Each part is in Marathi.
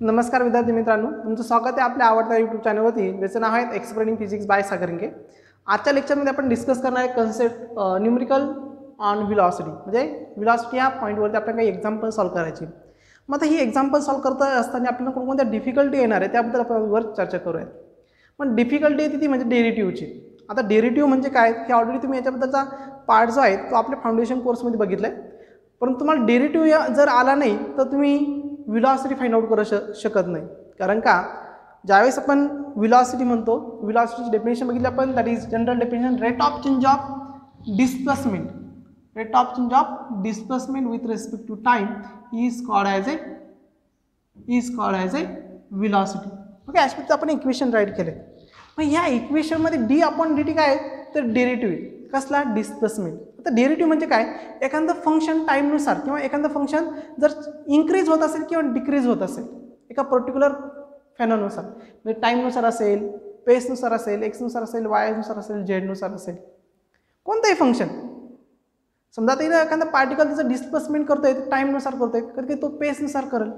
नमस्कार विद्यार्थी मित्रांनो, तुमचं स्वागत आहे आपल्या आवडत्या यूट्यूब चॅनलवरती, ज्याचं नाव आहे एक्सप्लेनिंग फिजिक्स बाय सागर इंगे। आजच्या लेक्चरमध्ये आपण डिस्कस करणार आहे कन्सेप्ट न्यूमेरिकल ऑन व्हेलॉसिटी, म्हणजे व्हेलॉसिटी या पॉईंटवरती आपल्याला काही एक्झाम्पल सॉल्व करायची। मग आता ही एक्झाम्पल सॉल्व करत असताना आपल्याला कोणकोणत्या डिफिकल्टी येणार आहे त्याबद्दल आपण वर चर्चा करूया। पण डिफिकल्टी येते ती म्हणजे डेरिव्हेटिव्हची। आता डेरिव्हेटिव्ह म्हणजे काय हे ऑलरेडी तुम्ही याच्याबद्दलचा पार्ट जो आहे तो आपल्या फाउंडेशन कोर्समध्ये बघितला आहे, परंतु तुम्हाला डेरिव्हेटिव्ह जर आला नाही तर तुम्ही व्हेलॉसिटी फाइंड आउट करू शकत नाही। कारण का ज्यावेळेस आपण व्हेलॉसिटी म्हणतो, व्हेलॉसिटीची डेफिनेशन बघितली आपण, that is general definition rate of change of displacement, rate of change of displacement with respect to time is called as a velocity. Okay, अशा प्रकारे आपण इक्वेशन राईट केले। मग ह्या इक्वेशनमध्ये डी अपॉन डी टी काय आहे तर डेरिव्हेटिव्ह कसला डिस्प्लेसमेंट। आता डेरिव्हेटिव्ह म्हणजे काय, एखादं फंक्शन टाईमनुसार किंवा एखादं फंक्शन जर इन्क्रीज होत असेल किंवा डिक्रीज होत असेल एका पर्टिक्युलर फॅननुसार, म्हणजे टाईमनुसार असेल, पेसनुसार असेल, एक्सनुसार असेल, वायनुसार असेल, झेडनुसार असेल, कोणतंही फंक्शन। समजा आता इथं एखादा पार्टिकल त्याचं डिस्प्लेसमेंट करतोय टाईमनुसार करतोय, कधी तो पेसनुसार करेल।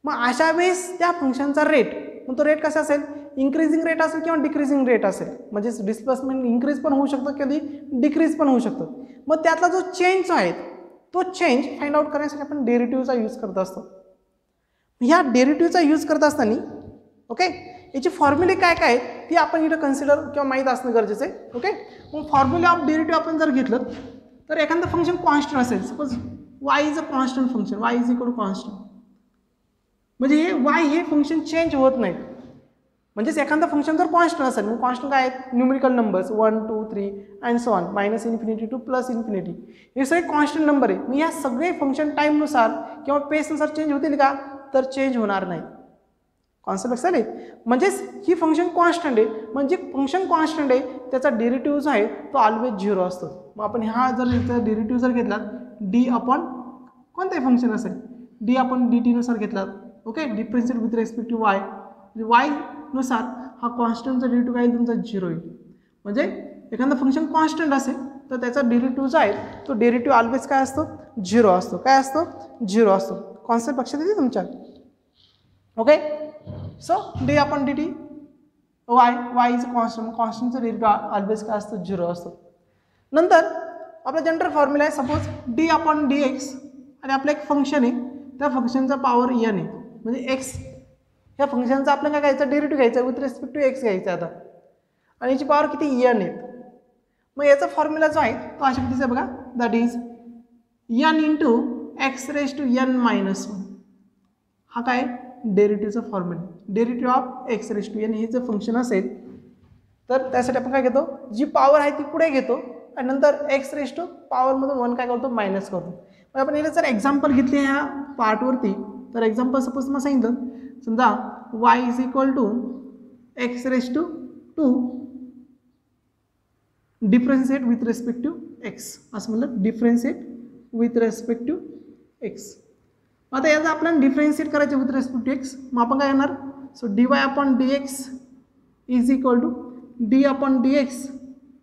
मग अशा वेळेस त्या फंक्शनचा रेट, मग तो रेट कसा असेल, इन्क्रीजिंग रेट असेल किंवा डिक्रीजिंग रेट असेल, म्हणजे डिस्प्लेसमेंट इन्क्रीज पण होऊ शकतं कधी डिक्रीज पण होऊ शकतं। मग त्यातला जो चेंज आहे तो चेंज फाइंड आउट करण्यासाठी आपण डेरिव्हेटिव्हचा यूज करत असतो। ह्या डेरिव्हेटिव्हचा यूज करत असताना ओके याची फॉर्म्युले काय काय आहेत ती आपण इथं कन्सिडर किंवा माहीत असणं गरजेचं आहे। ओके, मग फॉर्म्युला ऑफ डेरिव्हेटिव्ह आपण जर घेतलं तर एखादं फंक्शन कॉन्स्टंट असेल, suppose y is a constant function, y is equal to constant, म्हणजे हे y हे फंक्शन चेंज होत नाही। म्हणजेच एखादं फंक्शन जर कॉन्स्टंट असेल, मग कॉन्स्टंट काय आहेत, numerical numbers 1 2 3 and so on, minus infinity two plus infinity, हे सगळे कॉन्स्टंट नंबर आहे। मग या सगळे फंक्शन टाईमनुसार किंवा पेसनुसार चेंज होतील का तर चेंज होणार नाही। कॉन्सेप्ट लक्षात आले, म्हणजेच ही फंक्शन कॉन्स्टंट आहे, म्हणजे फंक्शन कॉन्स्टंट आहे त्याचा डेरिव्हेटिव्ह जो आहे तो ऑलवेज झिरो असतो। मग आपण हा जर डेरिव्हेटिव्ह जर घेतला डी अपॉन कोणताही फंक्शन असेल डी अपॉन डी टी नुसार घेतला, okay, differentiate with respect to y, y नुसार हा कॉन्स्टंटचा डेरिव्हेटिव्ह काय तुमचा झिरो येईल। म्हणजे एखादं फंक्शन कॉन्स्टंट असेल तर त्याचा डेरिव्हेटिव्ह जो आहे तो डेरिव्हेटिव्ह ऑलवेज काय असतो, झिरो असतो। काय असतो, झिरो असतो। कॉन्सेप्ट लक्षात येते तुमच्या। Okay, so d upon d t y is constant, कॉन्स्टंटचा डेरिव्हेटिव्ह ऑलवेज काय असतो, झिरो असतो। नंतर आपला जनरल फॉर्म्युला आहे, suppose d upon d x, आणि आपलं एक फंक्शन आहे त्या फंक्शनचा पॉवर एन आहे, म्हणजे एक्स ह्या फंक्शनचा आपल्याला काय घ्यायचं, डेरिव्हेटिव्ह घ्यायचा विथ रिस्पेक्ट टू एक्स घ्यायचा आता, आणि याची पॉवर किती एन आहे। मग याचा फॉर्म्युला जो आहे तो अशा पद्धतीचा बघा, that is n into x raise to n minus 1, हा काय डेरिव्हेटिव्हचा formula, derivative of x raise to n हे जर फंक्शन असेल तर त्यासाठी आपण काय घेतो, जी पॉवर आहे ती पुढे घेतो आणि नंतर एक्स रेज टू पॉवरमधून 1 काय करतो, मायनस करतो। मग आपण याला जर एक्झाम्पल घेतली ह्या पार्टवरती, तर एक्झाम्पल सपोज तुम्हाला सांगितलं, समजा y is equal to x raise to 2 differentiate with respect to x, असं म्हणलं differentiate with respect to x. आता याचा आपल्याला डिफरन्शिएट करायचं विथ रिस्पेक्ट टू एक्स, मग आपण काय करणार, so d y upon d x is equal to d upon d x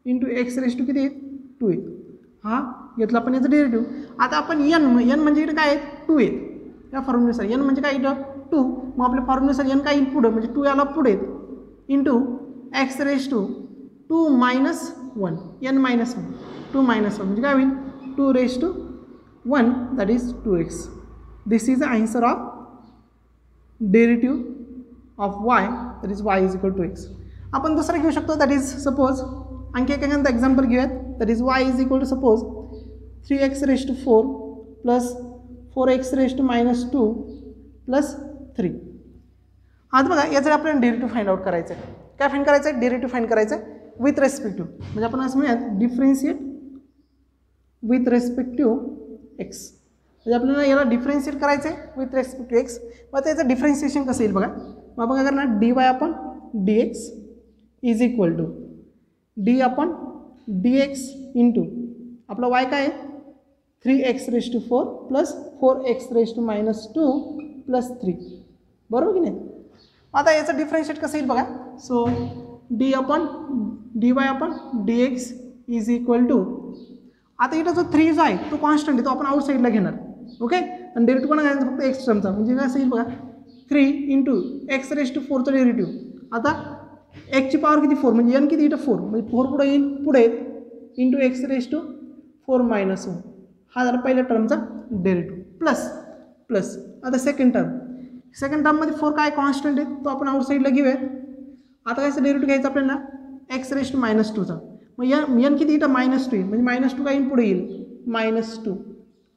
into x raise to किती आहे 2 आहे, हा घेतला आपण याचं डेरिव्हेटिव्ह। आता आपण एन म्हणजे इकडे काय आहे 2 आहे, या फॉर्म्युल्यानुसार एन म्हणजे काय इथं 2, मग आपल्या फॉर्म्युल्यानुसार एन काय येईल पुढं, म्हणजे 2 याला पुढे into x raise to 2 minus 1, n minus 1, 2 minus 1 म्हणजे काय होईल 2 raise to 1, that is 2x। This is the answer of derivative of y, that is y is equal to x। आपण दुसरं घेऊ शकतो, दॅट इज सपोज आणखी एखादा एक्झाम्पल घेऊयात, that is y is equal to suppose 3x raise to 4 plus 4x raise to minus 2 plus 3। आता बघा याचं आपल्याला डेरिव्हेटिव्ह फाइंड आउट करायचं आहे। काय फाइंड करायचं आहे, डेरिव्हेटिव्ह फाइंड करायचं आहे विथ रिस्पेक्ट टू, म्हणजे आपण असं म्हणूयात differentiate with respect to x, म्हणजे आपल्याला याला डिफरन्शिएट करायचं आहे विथ रिस्पेक्ट टू एक्स। मग त्याचं डिफरन्शिएशन कसं येईल बघा, मग आपण काय करणार, d y upon d x is equal to d upon d x into आपला वाय काय आहे 3x raise to 4 plus 4x raise to minus 2 plus 3, बरोबर की नाही। आता याचं डिफरन्शिएट कसं येईल बघा, so d upon d y upon d x is equal to, आता इथं जो 3 जो आहे तो कॉन्स्टंट आहे तो आपण आउटसाईडला घेणार, ओके, आणि डेरिव्हेटिव्ह पण घ्यायचं फक्त एक्स टर्मचा, म्हणजे काय असेल बघा 3 इंटू एक्स रेस टू 4चं डेरिव्हेटिव्ह. आता एक्सची पॉवर किती 4 म्हणजे एन किती इथं 4 म्हणजे 4 पुढे येईल पुढे into x raise to 4 minus 1 हा झाला पहिल्या टर्मचा डेरिव्हेटिव्ह प्लस प्लस. आता सेकंड टर्ममध्ये 4 काय कॉन्स्टंट आहे तो आपण आउटसाईडला घेऊयात. आता कायचं डेरिव्हेटिव्ह घ्यायचं आपल्याला एक्स रेस टू -2चा. मग एन किती इथं -2 येईल म्हणजे -2 काय येईल पुढे येईल -2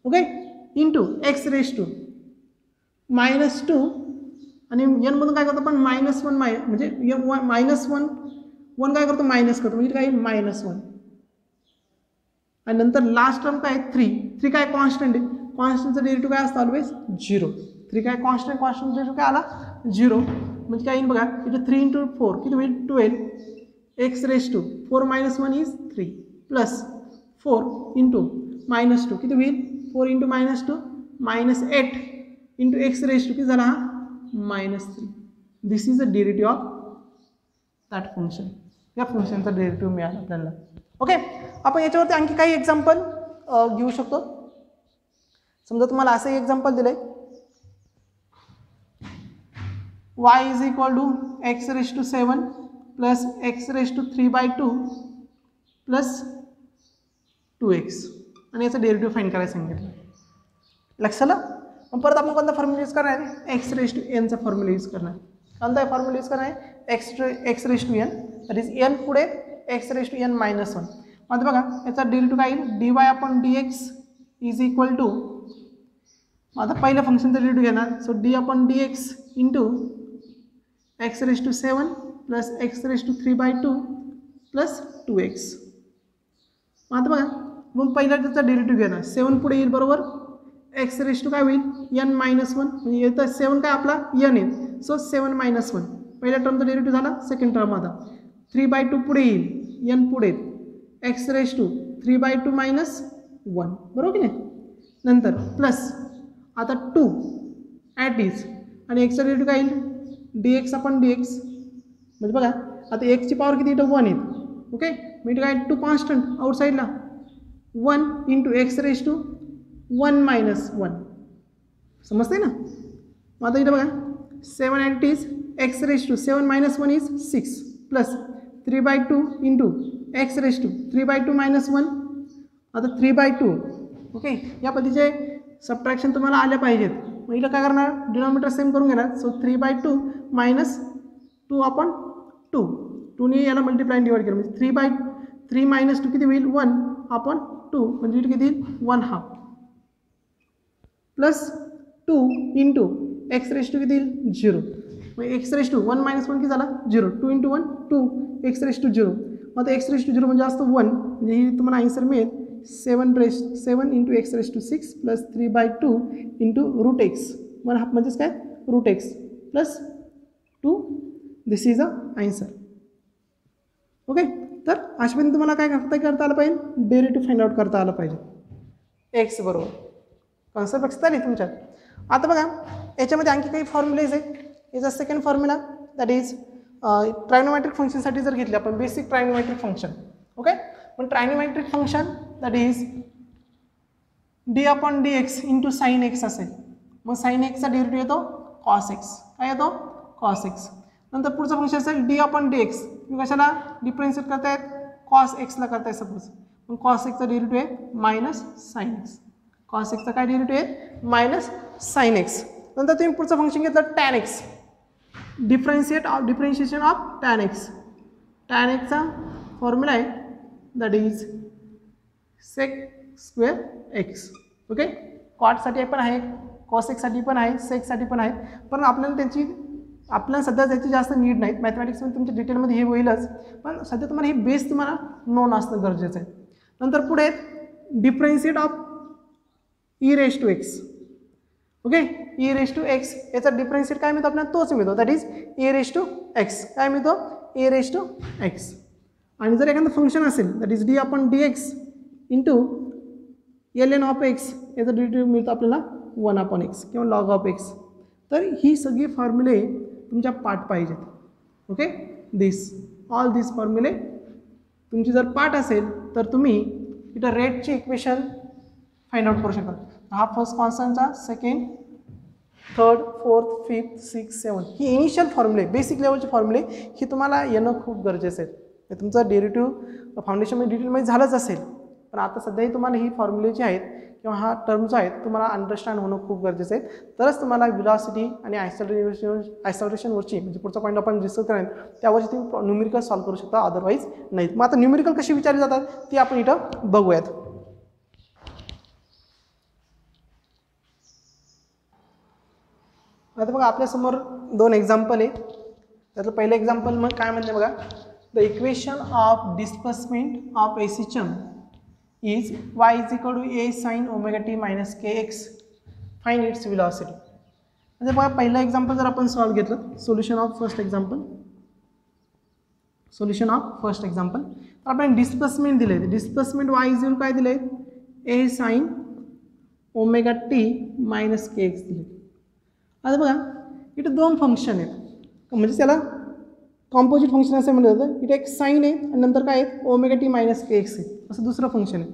okay into x raise to -2 आणि एनमधून काय करतो आपण -1 म्हणजे -1 काय करतो मायनस करतो म्हणजे काय येईल -1 आणि नंतर लास्ट टर्म काय 3 काय कॉन्स्टंट आहे. कॉन्स्टंटचा डेरिव्हेटिव्ह काय असतं ऑलवेज 0. 3 काय कॉन्स्टंट डेरिव्हेटिव्ह काय आला 0 म्हणजे काय येईल बघा इथं 3 इंटू 4 किती होईल 12 x raise to 4 - 1 is 3 plus 4 into -2 किती होईल 4 into -2 -8 into x raise to किती झाला हा -3. This is a derivative of that function. या फंक्शनचा डेरिव्हेटिव्ह मिळाला आपल्याला. ओके आपण याच्यावरती आणखी काही एक्झाम्पल घेऊ शकतो. समजा तुम्हाला असं एक एक्झाम्पल दिलं आहे y is equal to x raise to 7 plus x raise to 3/2 plus 2x आणि याचं डेरिव्हेटिव्ह फाइंड करायला सांगितलं. लक्षात आलं. मग परत आपण कोणता फॉर्म्युला यूज करणार आहे एक्स रेस टू एनचा फॉर्म्युला यूज करणार आहे. कोणता फॉर्म्युला यूज करणार आहे x raise to n that is n पुढे एक्स रेस टू एन -1. मग बघा याचा डेरिव्हेटिव्ह काय येईल dy/dx इज इक्वल टू आता पहिल्या फंक्शनचा डेरिव्हेटिव्ह घेणार so d/dx into x raise to 7 plus x raise to 3/2 plus 2x. मग आता बघा मग पहिला त्याचा डेरिव्हेटिव्ह घेणार 7 पुढे येईल बरोबर एक्स रेस टू काय होईल n -1 म्हणजे येतं 7 काय आपला n येईल सो 7 - 1 पहिल्या टर्मचा डेरिव्हेटिव्ह झाला. सेकंड टर्म आता 3/2 पुढे येईल n पुढे एक्स रेस टू 3/2 -1 बरोबर की नाही. नंतर प्लस आता 2 ॲट इज आणि एक्सचा डेरिव्हेटिव्ह काय येईल dx/dx म्हणजे बघा आता एक्सची पॉवर किती इथं 1 येईल ओके म्हणजे काय 2 कॉन्स्टंट आउटसाईडला 1 इंटू एक्स रेस टू 1 - 1 समजते ना. मग आता इथं बघा 7 at is x raise to 7 - 1 is 6 plus 3/2 into x raise to 3/2 -1 आता 3/2 ओके. या पद्धतीचे सबट्रॅक्शन तुम्हाला आले पाहिजेत. मग इथं काय करणार डिनॉमिनेटर सेम करून घेणार सो 3/2 -2/2 2ने याला मल्टिप्लाय डिवाइड केलं म्हणजे 3 - 2 किती होईल 1/2 म्हणजे इथे किती येईल 1/2 plus 2 into x raise to किती येईल 0 मग एक्स रेस टू 1 - 1 किती झाला 0 2 इंटू 1 2 एक्स रेस टू 0 मग आता एक्स रेस टू 0 म्हणजे असतं 1 म्हणजे ही तुम्हाला आन्सर मिळेल 7 into x raise to 6 plus 3/2 into √x 1/2 म्हणजेच काय √x plus 2 this is a answer. Okay तर अशापर्यंत तुम्हाला काय करता आलं पाहिजे डेरिव्हेटिव्ह फाइंड आउट करता आलं पाहिजे एक्स बरोबर कॉन्सेप्ट लक्षात आली तुमच्यात. आता बघा याच्यामध्ये आणखी काही फॉर्म्युलेज आहे. याचा second formula that is trigonometric फंक्शनसाठी जर घेतले आपण बेसिक ट्रायनोमेट्रिक फंक्शन ओके. पण trigonometric function that is d/dx into sine x असेल मग साइन एक्सचा डेरिव्हेटिव्ह येतो कॉस एक्स काय येतो कॉस एक्स. नंतर पुढचं फंक्शन असेल d/dx तुम्ही कशाला डिफरन्शिएट करतायत कॉस एक्सला करताय सपोज मग कॉस एक्सचा डेरिव्हेटिव्ह आहे मायनस साइन एक्स कॉस एक्सचा काय डेरिव्हेटिव्ह आहे मायनस साइन एक्स. नंतर तुम्ही पुढचं फंक्शन घेतलं tan x differentiation of tan एक्सचा फॉर्म्युला आहे that is sec² x okay. कॉटसाठी पण आहे कॉस एक्ससाठी पण आहे सेकसाठी पण आहे पण आपल्याला सध्या त्याची जास्त नीड नाही. मॅथमॅटिक्समध्ये तुमच्या डिटेलमध्ये हे होईलच पण सध्या तुम्हाला हे बेस तुम्हाला नोन असणं गरजेचं आहे. नंतर पुढे differentiate of e⁻x okay e⁻x याचा डिफरन्शिएट काय मिळतो आपल्याला तोच मिळतो दॅट इज e⁻x काय मिळतो e⁻x. आणि जर एखादं फंक्शन असेल that is d/dx into ln of x याचा डेरिव्हेटिव्ह मिळतो आपल्याला 1/x किंवा log ऑफ x. तर ही सगळी फॉर्म्युले तुमच्या पाठ पाहिजेत ओके. ऑल दिस फॉर्म्युले तुमची जर पाठ असेल तर तुम्ही इथं रेटची इक्वेशन फाइंड आउट करू शकता. हा फर्स्ट कॉन्स्टंटचा second third, fourth, fifth, six, seven ही इनिशियल फॉर्म्युले, बेसिक लेवलचे फॉर्म्युले ही तुम्हाला येणं खूप गरजेचं आहे. तुमचं डेरिव्हेटिव्ह फाउंडेशनमध्ये डिटेलमध्ये झालंच असेल, पण आता सध्याही तुम्हाला ही फॉर्म्युले जी आहेत किंवा हा टर्म्स आहेत तुम्हाला अंडरस्टँड होणं खूप गरजेचं आहे. तरच तुम्हाला व्हेलॉसिटी आणि ॲक्सेलरेशनवरची म्हणजे पुढचा पॉईंट आपण डिस्कस करेन त्यावरची तुम्ही न्यूमेरिकल सॉल्व्ह करू शकता, अदरवाईज नाहीत. मग आता न्यूमेरिकल कशी विचारली जातात ती आपण इथं बघूयात. आता बघा आपल्यासमोर दोन एक्झाम्पल आहे. त्यातलं पहिलं एक्झाम्पल मग काय म्हणते बघा, the equation of displacement of a system is y is equal to a sin omega t minus kx, find its velocity. म्हणजे बघा पहिलं एक्झाम्पल जर आपण सॉल्व्ह घेतलं, सोल्युशन ऑफ फर्स्ट एक्झाम्पल, तर आपण डिस्प्लेसमेंट दिले, डिस्प्लेसमेंट y इज इक्वल काय दिले, a sin omega t minus kx दिले. आता बघा इथे दोन फंक्शन आहेत, म्हणजे त्याला कॉम्पोजिट फंक्शन असं म्हटलं जातं. इथे एक साईन आहे आणि नंतर काय आहे omega t minus k x आहे, असं दुसरं फंक्शन आहे.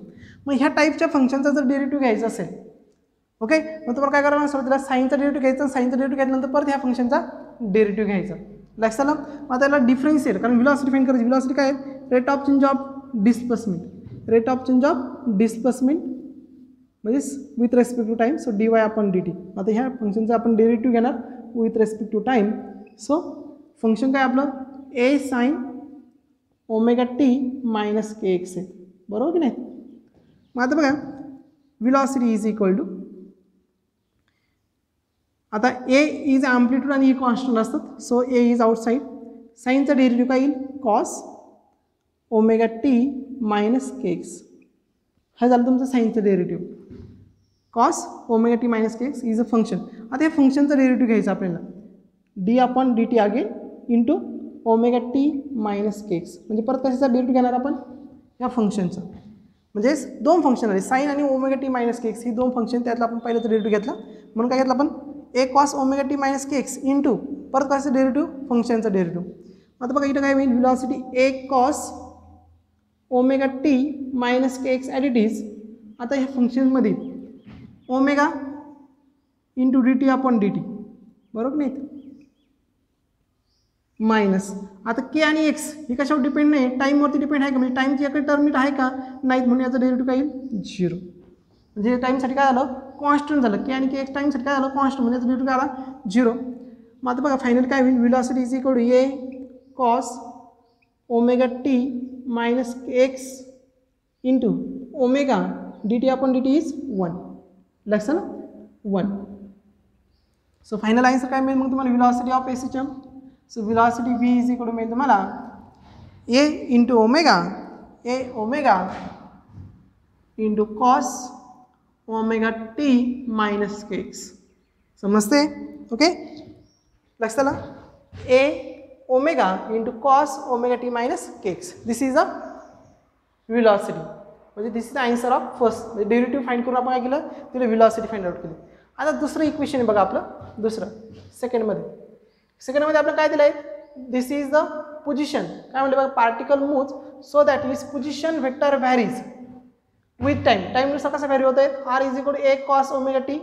मग ह्या टाईपच्या फंक्शनचा जर डेरिव्हेटिव्ह घ्यायचा असेल, ओके, मग तुम्हाला काय करावं, सुरुवातीला साईनचा डेरिव्हेटिव्ह घ्यायचा, साईनचा डेरिव्हेटिव्ह घेतल्यानंतर परत ह्या फंक्शनचा डेरिव्हेटिव्ह घ्यायचा. लक्षात आलं. मग त्याला डिफरन्शिएट, कारण व्हेलॉसिटी फाइंड करायची. व्हेलॉसिटी काय आहे, rate of change of displacement, rate of change of displacement म्हणजे with respect to time, so dy upon dt. आता ह्या फंक्शनचा आपण डेरिव्हेटिव्ह घेणार with respect to time. So function काय आपलं a sin omega t minus k x आहे, बरोबर की नाही. मग आता बघा व्हेलॉसिटी इज इक्वल टू, आता a इज ॲम्प्लिट्यूड आणि e कॉन्स्टंट असतात, सो a इज आउटसाईड. साईनचा डेरिव्हेटिव्ह काय येईल, cos omega t minus k x. हा झालं तुमचं साईनचं derivative. Cos omega t minus k x is a function. आता या फंक्शनचं डेरिव्हेटिव्ह घ्यायचं आपल्याला, d upon d t again into omega t minus k x. म्हणजे परत कशाचा डेरिव्हेटिव्ह घेणार आपण, या फंक्शनचं. म्हणजे दोन फंक्शन आले, साईन आणि omega t minus k x ही दोन फंक्शन, त्यातला आपण पहिल्याचं डेरिव्हेटिव्ह घेतला. म्हणून काय घेतलं आपण, a cos omega t minus k x into परत कशाचं डेरिव्हेटिव्ह, फंक्शनचं डेरिव्हेटिव्ह. आता बघा इथं काय होईल, velocity A cos omega t minus k x at it is. आता ह्या फंक्शनमध्ये omega into D t upon d T, बरोबर नाही, मायनस. आता के आणि एक्स हे कशावर डिपेंड नाही, टाईमवरती डिपेंड आहे का, म्हणजे टाईमची एका टर्मिट आहे का नाहीत, म्हणून याचं डेरिव्हेटिव्ह काय येईल, झिरो. म्हणजे टाईमसाठी काय झालं, कॉन्स्टंट झालं. के आणि के एक्स टाईमसाठी काय झालं, कॉन्स्टंट, म्हणजे याचं डेरिव्हेटिव्ह काय आला, झिरो. मग आता बघा फायनल काय होईल, velocity is equal to a cos omega t minus x into omega d t upon d t is 1. लक्षात ना, 1. सो फायनल आन्सर काय मिळेल मग तुम्हाला, velocity of a system. So velocity v is equal to मिळेल तुम्हाला a into omega, a omega into cos omega t minus k x. समजते, ओके. लक्षात आलं, a omega into cos omega t minus k x, this is a velocity. म्हणजे this is the answer of first. म्हणजे डेरिव्हेटिव्ह फाइंड करून आपण काय केलं, तिला व्हेलॉसिटी फाइंड आउट केली. आता दुसरं इक्वेशन आहे बघा आपलं, दुसरं सेकंडमध्ये आपलं काय दिलं आहे, दिस इज द पोझिशन. काय म्हणलं बघा, particle move so that is position vector varies with time. टाईमनुसार कसं व्हॅरी होत आहे, r is equal to a cos omega t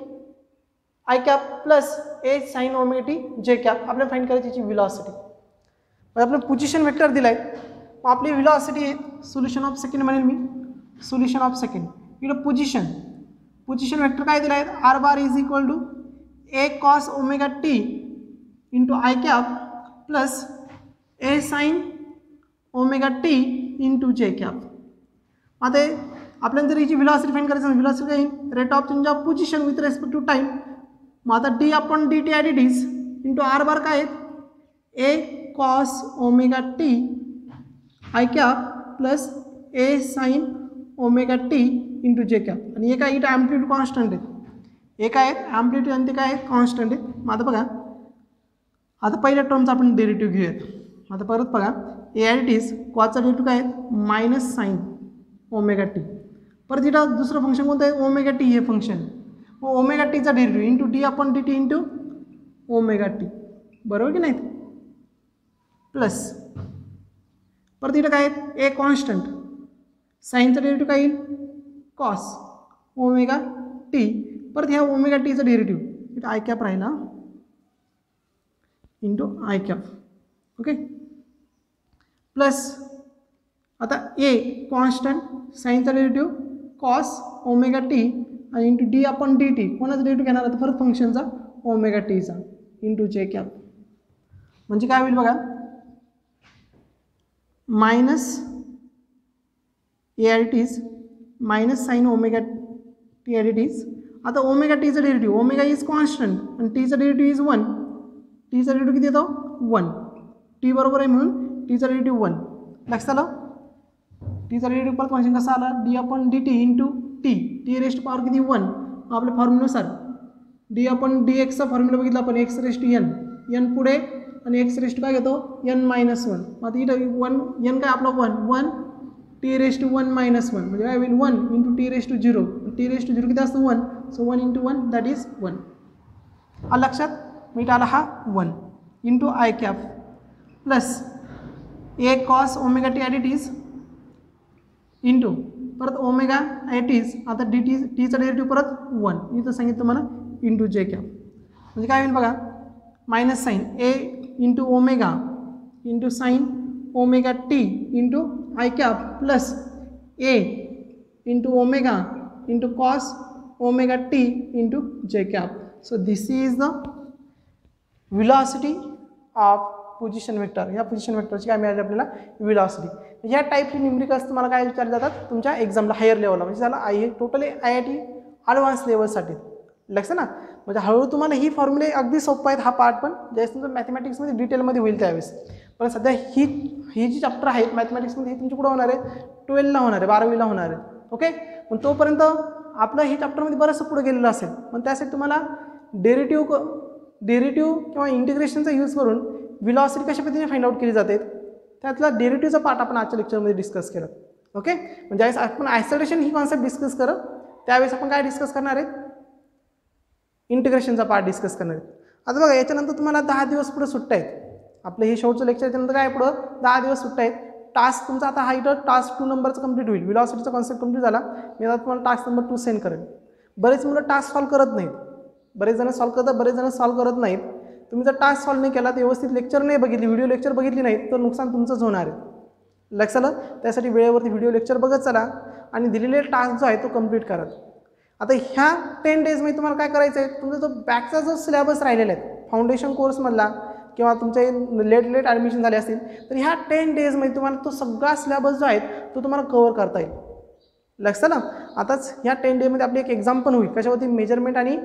i cap plus a sine omega t j cap. आपल्याला फाइंड करायची याची व्हेलॉसिटी. आपलं पोझिशन वेक्टर दिला आहे, मग आपली व्हेलॉसिटी आहे, सोल्युशन ऑफ सेकंड म्हणेल मी, सोल्युशन ऑफ सेकंड. इकडं पोझिशन वेक्टर काय दिला आहे, r bar is equal to a cos omega t into i cap plus a sine omega t into j cap. आता आपल्याला जर याची व्हेलॉसिटी फाइंड करायचं, व्हेलॉसिटी काय येईल, rate of change of position with respect to time. मग आता d upon d t at it is into r bar काय आहेत, a cos omega t i cap plus a sine omega t into j cap. आणि हे काय इथं ॲम्प्लिट्यूड कॉन्स्टंट आहेत, हे काय आहेत ॲम्प्लिट्यूड आणि ते काय आहेत कॉन्स्टंट आहेत. मग आता बघा, आता पहिल्या टर्मचा आपण डेरिव्हेटिव्ह घेऊयात. आता परत बघा, ए ॲट इट इज कॉसचा डेरिव्हेटिव्ह काय आहेत, मायनस साइन ओमेगा टी. परत इथं दुसरं फंक्शन कोणतं आहे, ओमेगा टी हे फंक्शन. मग ओमेगा टीचा derivative into d upon d T into omega T, बरोबर की नाही, प्लस परत इथं काय आहेत, ए कॉन्स्टंट, साईनचा डेरिव्हेटिव्ह काय येईल, कॉस ओमेगा टी. परत ह्या ओमेगा टीचं डेरिव्हेटिव्ह इट आय कॅप राहिला into i cap. Okay, plus आता ए कॉन्स्टंट साईनचा डेरिव्हेटिव्ह कॉस ओमेगा टी आणि into d upon d t. कोणाचा डेरिव्हेटिव्ह घेणार आता परत फंक्शनचा ओमेगा टीचा इंटू जे कॅप. म्हणजे काय होईल बघा, minus a r t is minus sine omega t r t is. आता ओमेगा टीचं डेरिव्हेटिव्ह, ओमेगा इज कॉन्स्टंट आणि टीचं डेरिव्हेटिव्ह इज 1. टीचा डेरिव्हेटिव्ह किती येतो 1. टी बरोबर आहे म्हणून टीचा डेरिव्हेटिव्ह 1. लक्षात आलं. टीचा डेरिव्हेटिव्ह परत फंक्शन कसा आला, D upon d T into T. T rest power किती 1. आपल्या फॉर्म्युल्यानुसार डी अपॉन डी एक्सचा फॉर्म्युला बघितला आपण, एक्स रेस्ट एन, एन पुढे आणि एक्स रेस्ट काय घेतो एन मायनस 1. आता इथं 1 एन काय आपला 1 1 टी रेस्ट 1 मायनस 1 म्हणजे काय होईल 1 into t raised 0. T raised 0 किती असतं 1. So 1 into 1 that is 1. आलं लक्षात. मीट आला हा 1 into i cap plus a cos omega t i d t's into परत ओमेगा आय टीज. आता डी टी टीचा डेरिव्हेटिव्ह परत 1 इथं सांगितलं मला इंटू जे कॅप. म्हणजे काय होईल बघा, minus sine a into omega into sine omega t into i cap plus a into omega into cos omega t into j cap. So this is the velocity of position vector. या पोझिशन वेक्टरची काय मिळाली आपल्याला व्हेलॉसिटी. या टाईपची न्यूमरिकल्स तुम्हाला काय विचारले जातात तुमच्या एक्झामला हायर लेवलला, म्हणजे त्याला totally I I T advance लेवलसाठी. लक्षात ना, म्हणजे हळूहळू तुम्हाला ही फॉर्म्युले अगदी सोपं आहेत. हा पार्ट पण ज्यावेळेस तुमचं मॅथमॅटिक्समध्ये डिटेलमध्ये होईल त्यावेळेस. पण सध्या ही जी चॅप्टर आहेत मॅथमॅटिक्समध्ये ही तुमची कुठं होणार आहे 12ला होणार आहे, 12वीला होणार आहे. ओके, पण तोपर्यंत आपलं हे चॅप्टरमध्ये बरंचसं पुढे गेलेलं असेल. पण त्यासाठी तुम्हाला डेरिव्हेटिव्ह किंवा इंटिग्रेशनचा यूज करून व्हेलॉसिटी कशा पद्धतीने फाइंड आउट केली जाते त्यातला डेरिव्हेटिव्हचा पार्ट आपण आजच्या लेक्चरमध्ये डिस्कस केलं. ओके, म्हणजे ज्यावेळेस आपण आयसोलेशन ही कॉन्सेप्ट डिस्कस करू त्यावेळेस आपण काय डिस्कस करणार आहेत, इंटिग्रेशनचा पार्ट डिस्कस करणार आहेत. आता बघा याच्यानंतर तुम्हाला 10 दिवस पुढे सुट्ट्या आहेत. आपलं हे शेवटचं लेक्चर याच्यानंतर काय पुढं 10 दिवस सुट्ट्या आहेत. टास्क तुमचा आता हा इथं टास्क 2 नंबरचा कंप्लीट होईल. व्हेलॉसिटीचा कॉन्सेप्ट कंप्लीट झाला. मी आता तुम्हाला टास्क नंबर 2 सेंड करेन. बरेच मुलं टास्क सॉल्व करत नाहीत, बरेच जण सॉल्व करतात, बरेच जण सॉल्व करत नाहीत. तुम्ही जर टास्क सॉल्व नाही केला तर व्यवस्थित लेक्चर नाही बघितली, व्हिडिओ लेक्चर बघितली नाहीत तर नुकसान तुमचंच होणार आहे. लक्षात आलं. त्यासाठी वेळेवरती व्हिडिओ लेक्चर बघत चला आणि दिलेले टास्क जो आहे तो कंप्लीट करा. आता ह्या 10 डेजमध्ये तुम्हाला काय करायचं आहे, तुमचा जो बॅकचा जो सिलेबस राहिलेला आहे फाउंडेशन कोर्समधला किंवा तुमचे लेट ॲडमिशन झाले असतील तर ह्या 10 डेजमध्ये तुम्हाला तो सगळा सिलेबस जो आहे तो तुम्हाला कव्हर करता येईल. लक्षात ना. आताच ह्या 10 डेमध्ये आपली एक एक्झाम पण होईल कशावरती, मेजरमेंट आणि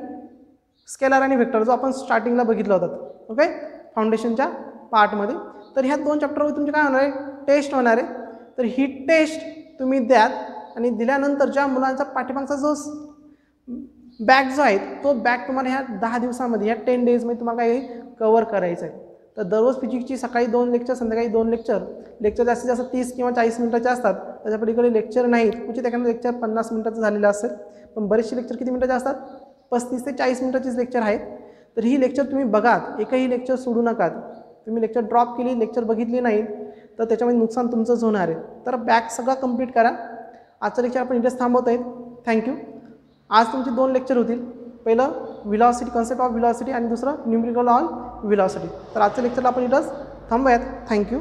स्केलर आणि वेक्टर जो आपण स्टार्टिंगला बघितला होता. ओके, फाउंडेशनच्या पार्टमध्ये. तर ह्या 2 चॅप्टरमध्ये तुमचे काय होणार आहे, टेस्ट होणार आहे. तर ही टेस्ट तुम्ही द्याल आणि दिल्यानंतर ज्या मुलांचा पाठीमागचा जो बॅक जो आहे तो बॅक तुम्हाला ह्या 10 दिवसामध्ये ह्या 10 डेजमध्ये तुम्हाला काही कव्हर करायचं आहे. तर दररोज फिजिक्सची सकाळी 2 लेक्चर, संध्याकाळी 2 लेक्चर जास्तीत जास्त 30 किंवा 40 मिनिटाचे असतात. त्याच्या पलीकडे लेक्चर नाहीत. क्वचित एखादं लेक्चर 50 मिनिटाचं झालेलं असेल, पण बरेचसे लेक्चर किती मिनिटाचे असतात, 35 ते 40 मिनिटाचीच लेक्चर आहेत. तर ही लेक्चर तुम्ही बघा, एकही लेक्चर सोडू नका. तुम्ही लेक्चर ड्रॉप केली, लेक्चर बघितली नाहीत तर त्याच्यामध्ये नुकसान तुमचंच होणार आहे. तर बॅक सगळा कंप्लीट करा. आजचं लेक्चर आपण इथेच थांबवत आहेत. थँक्यू. आज तुमचे 2 लेक्चर होतील. पहिलं व्हेलॉसिटी, कॉन्सेप्ट ऑफ व्हेलॉसिटी आणि दुसरं न्यूमेरिकल ऑन व्हेलॉसिटी. तर आजच्या लेक्चरला आपण इथंच थांबूयात. थँक्यू.